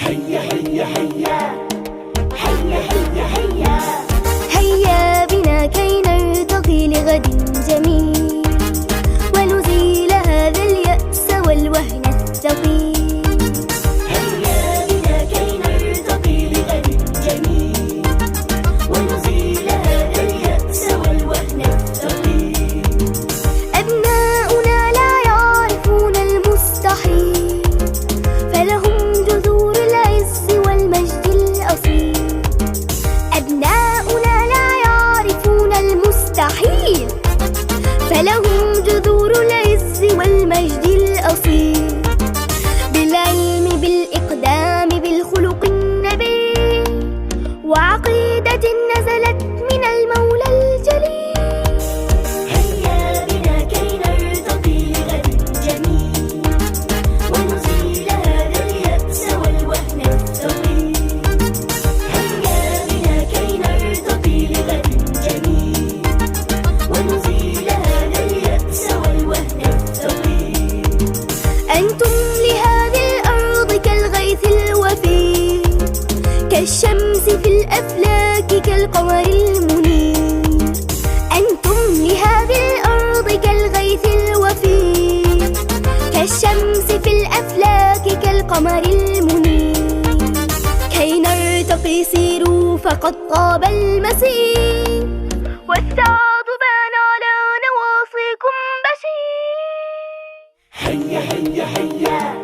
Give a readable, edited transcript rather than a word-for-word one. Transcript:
هيا هيا هيا هيا هيا هيا هيا بنا كي نرتقي لغد جميل، ونزيل هذا اليأس والوهن الثقيل. هيا بنا كي نرتقي لغد جميل، ونزيل هذا اليأس والوهن الثقيل. أبناؤنا لا يعرفون المستحيل، فلهم جذور العز والمجد الأصيل. أبناؤنا لا يعرفون المستحيل، فلهم جذور العز والمجد الأصيل. بالعلم بالإقدام بالخلق النبيل، وعقيدة نزلت من المولى الجليل. هيا بنا كي نرتقي لغد جميل، ونزيل هذا اليأس والوهن الثقيل. هيا بنا كي نرتقي لغد جميل، ونزيل هذا اليأس والوهن الثقيل. أنتم لهذه الأرض كالغيث الوفي، كالشمس في الأفلاك كالقمر المنير. أنتم لهذه الأرض كالغيث الوفي، كالشمس في الأفلاك كالقمر المنير. كي نرتقي سيروا فقد طاب المسير، والسعد بان على نواصيكم بشير. هيا هيا هيا